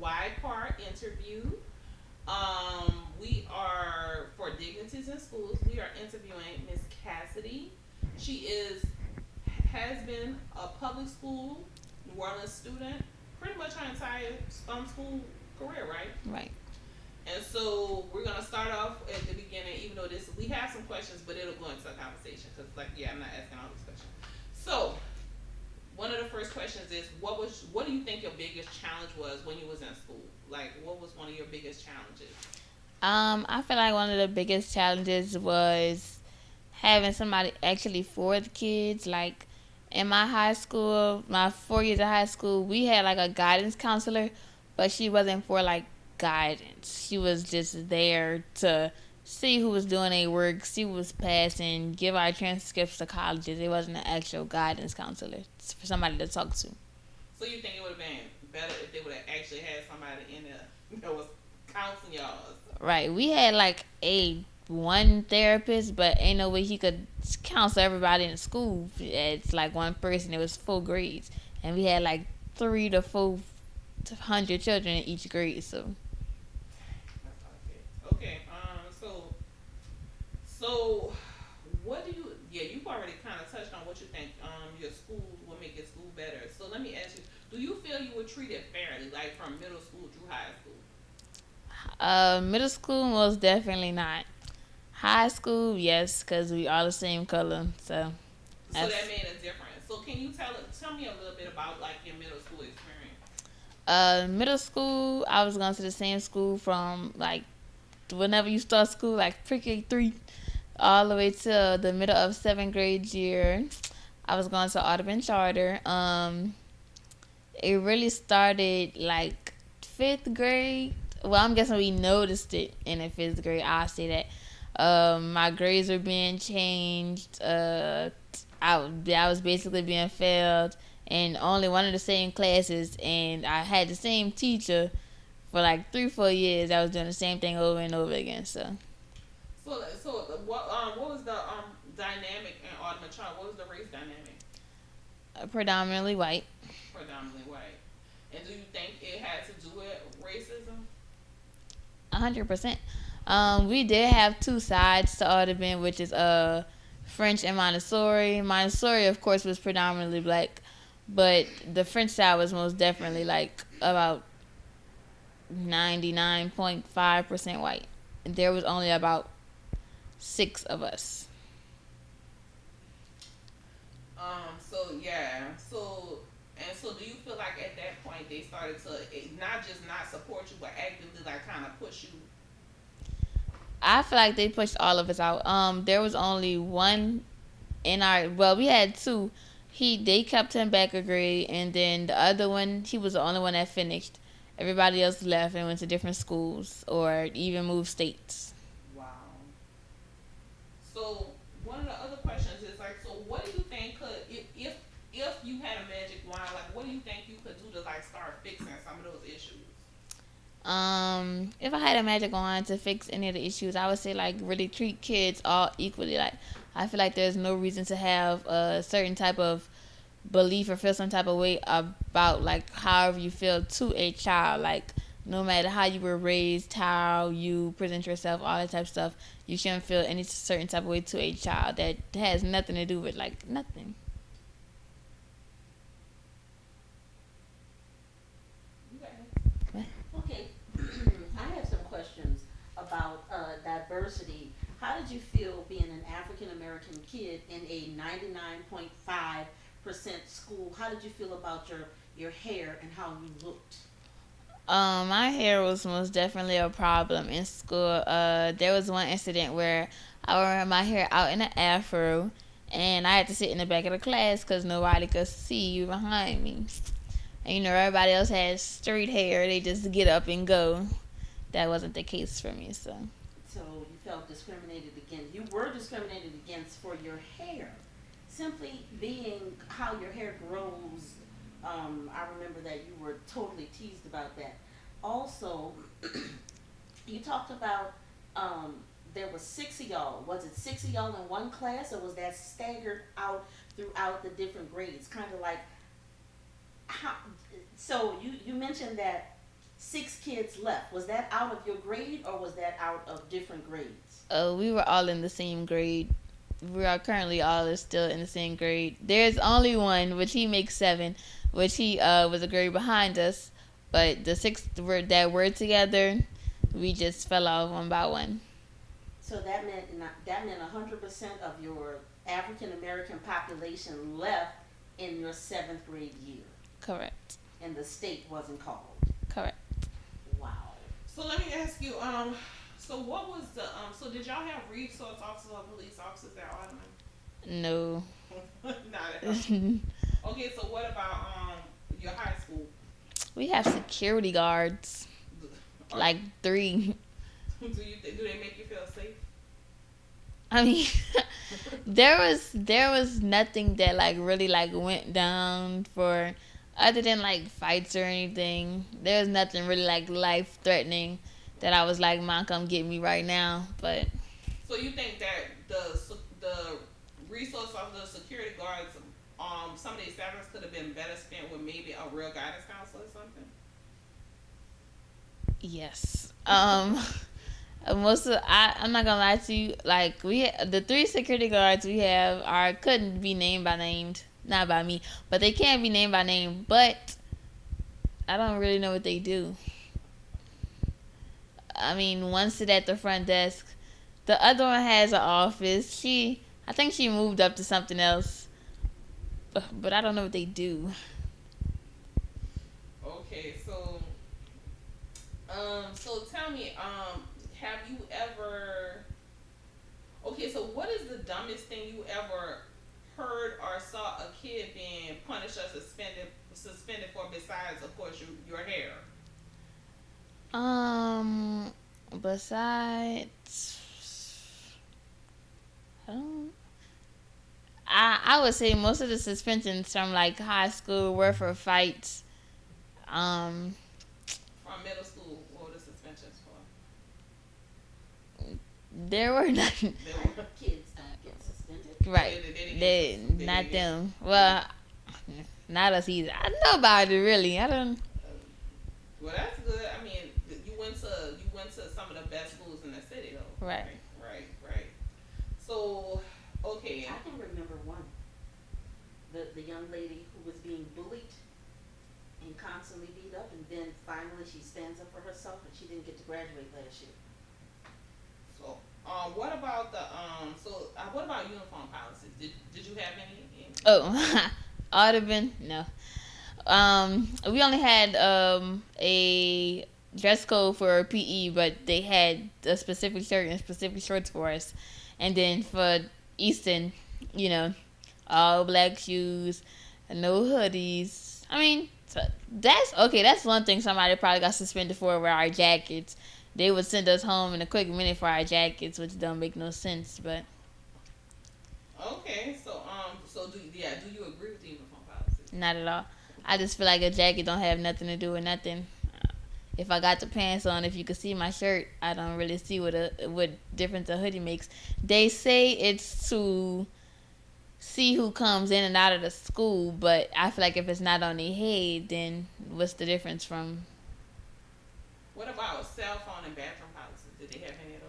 YPAR Interview. We are for Dignities in Schools. We are interviewing Miss Cassidy. She has been a public school New Orleans student pretty much her entire school career, right? Right. And so we're gonna start off at the beginning, even though this we have some questions, but it'll go into a conversation because, like, yeah, I'm not asking all these questions. So one of the first questions is, what do you think your biggest challenge was when you was in school? Like, what was one of your biggest challenges? I feel like one of the biggest challenges was having somebody actually for the kids. Like in my high school, my 4 years of high school, we had like a guidance counselor, but she wasn't for like guidance. She was just there to see who was doing their work, see who was passing, give our transcripts to colleges. It wasn't an actual guidance counselor. It's for somebody to talk to. So you think it would have been better if they would have actually had somebody in there that was counseling y'all? Right. We had like a one therapist, but ain't no way he could counsel everybody in the school. It's like one person. It was 4 grades, and we had like 3 to 400 children in each grade. So Okay. So what do you? Yeah, you've already kind of touched on what you think. Your school will make your school better. So let me ask you: do you feel you were treated fairly, like from middle school through high school? middle school, most definitely not. High school, yes, because we all the same color. So So that's that made a difference. So can you tell me a little bit about like your middle school experience? middle school. I was going to the same school from like whenever you start school, like pre-K 3, all the way to the middle of 7th grade year. I was going to Audubon Charter. It really started like 5th grade. Well, I'm guessing we noticed it in the 5th grade. I'll say that. My grades were being changed. I was basically being failed in only one of the same classes, and I had the same teacher for like 3 4 years. I was doing the same thing over and over again. So So what was the dynamic in Audemars Child? What was the race dynamic? predominantly white. Predominantly white. And do you think it had to do with racism? 100%. We did have two sides to Audubon, which is French and Montessori. Montessori, of course, was predominantly black, but the French side was most definitely like about 99.5% white. There was only about 6 of us. So yeah. So do you feel like at that point they started to not just not support you, but actively like kind of push you? I feel like they pushed all of us out. There was only one in our. Well, we had two. They kept him back a grade, and then the other one, he was the only one that finished. Everybody else left and went to different schools or even moved states. Wow. So one of the other questions is like, so what do you think could if you had a magic wand, like what do you think you could do to like start fixing some of those issues? If I had a magic wand to fix any of the issues, I would say like really treat kids all equally. Like I feel like there's no reason to have a certain type of belief or feel some type of way about like however you feel to a child. Like no matter how you were raised, how you present yourself, all that type of stuff, you shouldn't feel any certain type of way to a child. That has nothing to do with like nothing. Okay. Okay, I have some questions about diversity. How did you feel being an African American kid in a 99.5% school? How did you feel about your hair and how you looked? My hair was most definitely a problem in school. There was one incident where I wore my hair out in an afro, and I had to sit in the back of the class because nobody could see you behind me. And everybody else had straight hair; they just get up and go. That wasn't the case for me. So So you felt discriminated against. You were discriminated against for your hair, simply being how your hair grows. I remember that you were totally teased about that. Also, you talked about um, there were 6 of y'all. Was it 6 of y'all in one class, or was that staggered out throughout the different grades? Kind of like how. So you mentioned that 6 kids left. Was that out of your grade or was that out of different grades? We were all in the same grade. We are currently all still in the same grade. There's only one, which he makes 7, which he was a grade behind us. But the 6 that were together, we just fell off one by one. So that meant 100% of your African American population left in your 7th grade year, Correct. and the state wasn't called. Correct. Wow. So let me ask you, so what was the, so did y'all have resource officers or police officers at Ottoman? No. Not at all. Okay, so what about, your high school? We have security guards, like 3. Do they make you feel safe? I mean, there was nothing that like really like went down for, other than like fights or anything. There was nothing really like life threatening that I was like, "Mom, come get me right now." But So you think that the resource of the security guards, some of these salaries could have been better spent with maybe a real guidance counselor or something? yes, most of I'm not gonna lie to you. Like the 3 security guards we have are couldn't be named by named, not by me, but they can be named by name. But I don't really know what they do. I mean, one sit at the front desk. The other one has an office. I think she moved up to something else, but I don't know what they do. Okay, so tell me, have you ever? Okay, so what is the dumbest thing you ever heard or saw a kid being punished or suspended for besides, of course, your hair? Besides, I don't. I would say most of the suspensions from like high school were for fights. Um, From middle school, what were the suspensions for? there were none. They were Kids don't get suspended. Right. Not them. Well, not us either. I don't know about it really. I don't. Well, that's good. I mean, you went to some of the best schools in the city, though. Right. Right. So, okay. I can remember one. The young lady who was being bullied and constantly beat up, and then finally she stands up for herself, and she didn't get to graduate last year. So, what about what about uniform policies? Did you have any? Oh, Audubon? No. We only had a dress code for PE, but they had a specific shirt and specific shorts for us. And then for Easton, you know, all black shoes, no hoodies. I mean, so that's okay. That's one thing somebody probably got suspended for were our jackets. They would send us home in a quick minute for our jackets, which don't make no sense. But Okay, so do you agree with the uniform policy? not at all. I just feel like a jacket don't have nothing to do with nothing. If I got the pants on, if you could see my shirt, I don't really see what difference a hoodie makes. They say it's to see who comes in and out of the school, but I feel like if it's not on their head, then what's the difference from? What about cell phone and bathroom policies? Did they have any of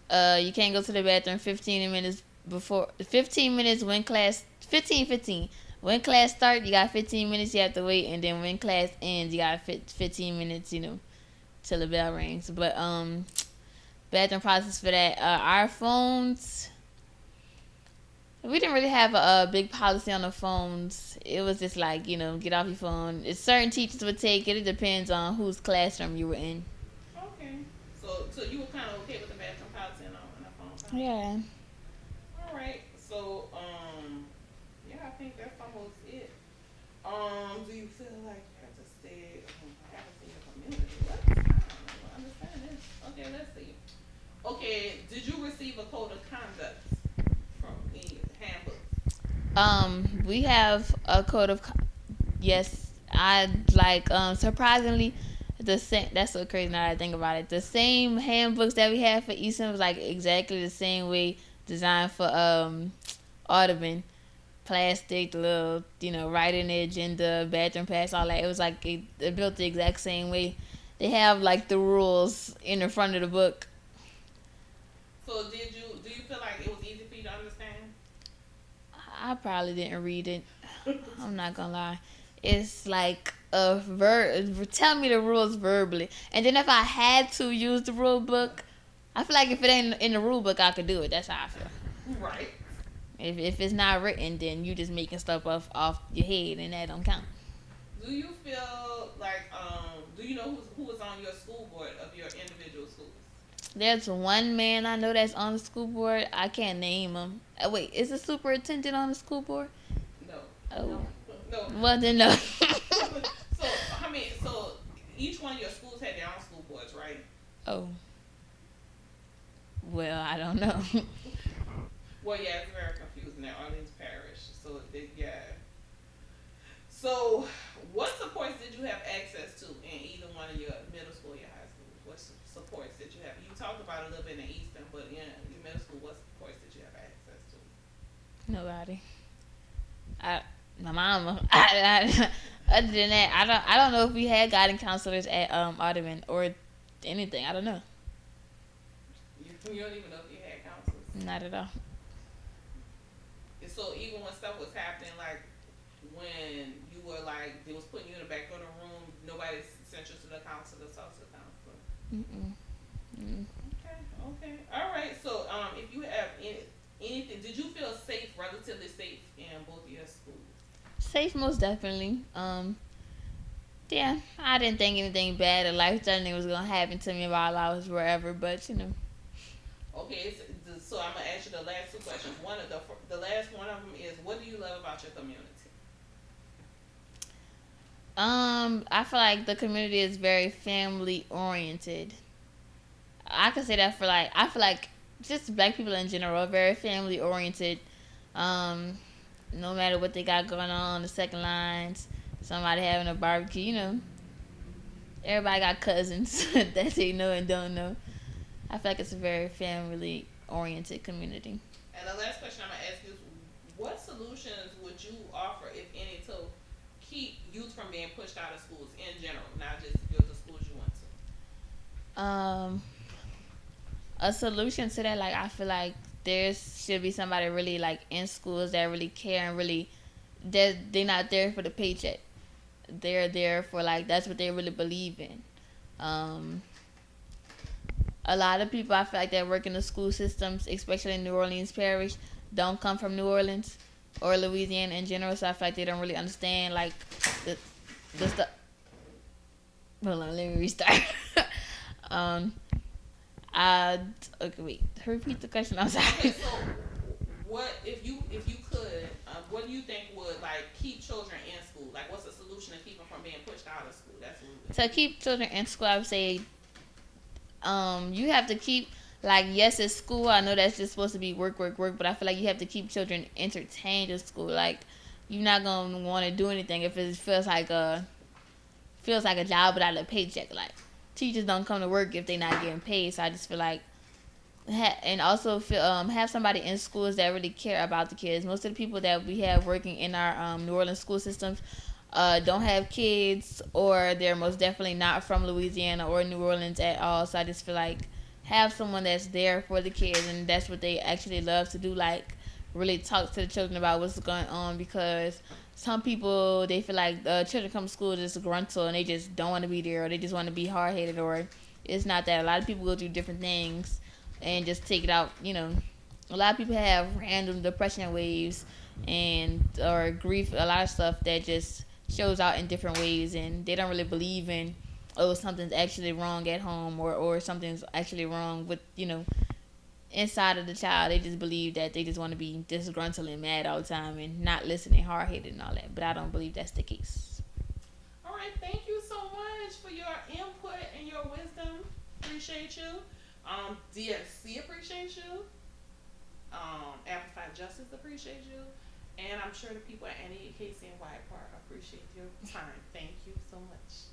those? You can't go to the bathroom 15 minutes before. 15 minutes when class. 15. When class starts, you got 15 minutes you have to wait, and then when class ends, you got 15 minutes, till the bell rings. But bathroom process for that. Our phones, we didn't really have a big policy on the phones. It was just like, get off your phone. It's certain teachers would take it. It depends on whose classroom you were in. Okay. So you were kind of okay with the bathroom policy and the phone policy? Yeah. All right. So, yeah, I think that's almost it. Do you feel like you have to stay? I haven't seen your community. What? I don't understand this. Okay, let's see. Okay, did you receive a code of conduct from any handbook? We have a code of. Yes, I like. Surprisingly, the same. That's so crazy now that I think about it. The same handbooks that we have for Easton was like exactly the same way designed for Audubon. Plastic, the little, writing the agenda, bathroom pass, all that. It was like it built the exact same way. they have like the rules in the front of the book. So do you feel like it was easy for you to understand? I probably didn't read it. I'm not gonna lie. It's like a verb. Tell me the rules verbally, and then if I had to use the rule book, I feel like if it ain't in the rule book, I could do it. That's how I feel. Right. If it's not written, then you just making stuff off your head, and that don't count. Do you feel like do you know who was on your school board of your individual schools? There's one man I know that's on the school board. I can't name him. Wait, is the superintendent on the school board? No. Oh, No. well then no. So I mean, so each one of your schools had their own school boards, right? Oh, well I don't know. Well, yeah, it's very confusing at Orleans Parish. So yeah. So what supports did you have access to in either one of your middle school or your high school? What supports did you have? You talked about a little bit in the Eastern, but in your middle school, what supports did you have access to? Nobody. My mama. Other than that, I don't know if we had guidance counselors at Ottoman or anything. I don't know. You don't even know if you had counselors. Not at all. And so even when stuff was happening, like when you were like they was putting you in the back of the room, nobody sent you to the counselor, talk to the counselor. Mm-mm. Mm. Okay. All right. So if you have anything, did you feel safe, relatively safe in both of your schools? Safe, most definitely. Yeah, I didn't think anything bad or life threatening was gonna happen to me while I was wherever, but you know. Okay. So I'm gonna ask you the last two questions. One of the last one of them is, what do you love about your community? I feel like the community is very family oriented. I could say that for like I feel like just black people in general are very family oriented. Um, no matter what they got going on the second lines, somebody having a barbecue, everybody got cousins that they know and don't know. I feel like it's a very family oriented community. And the last question I'm gonna ask you is, what solutions would you offer, if any, to keep youth from being pushed out of schools in general, not just the schools you went to? Um, a solution to that, like I feel like there should be somebody really like in schools that really care and really they're not there for the paycheck. They're there for like that's what they really believe in. Um, a lot of people I feel like that work in the school systems, especially in New Orleans Parish, don't come from New Orleans or Louisiana in general. So I feel like they don't really understand like the stuff. Hold on, let me restart. um, I okay wait. Repeat the question. I'm sorry. Okay, so what if you could, what do you think would like keep children in school? Like, what's the solution to keep them from being pushed out of school? That's what we To keep children in school, I would say you have to keep like yes it's school. I know that's just supposed to be work work work, but I feel like you have to keep children entertained in school. Like you're not gonna want to do anything if it feels like a job without a paycheck. Like teachers don't come to work if they're not getting paid. So I just feel like and also feel, have somebody in schools that really care about the kids. Most of the people that we have working in our New Orleans school systems don't have kids, or they're most definitely not from Louisiana or New Orleans at all. So I just feel like have someone that's there for the kids, and that's what they actually love to do. Like really talk to the children about what's going on, because some people they feel like children come to school just gruntle and they just don't want to be there, or they just want to be hard headed, or it's not that. A lot of people go through different things and just take it out. A lot of people have random depression waves and or grief, a lot of stuff that just shows out in different ways, and they don't really believe in something's actually wrong at home, or something's actually wrong with inside of the child. They just believe that they just want to be disgruntled and mad all the time and not listening, hard headed and all that. But I don't believe that's the case. All right, thank you so much for your input and your wisdom. Appreciate you. DSC appreciate you. Amplified Justice appreciate you. And I'm sure the people at NEKC and YPAR appreciate your time. Thank you so much.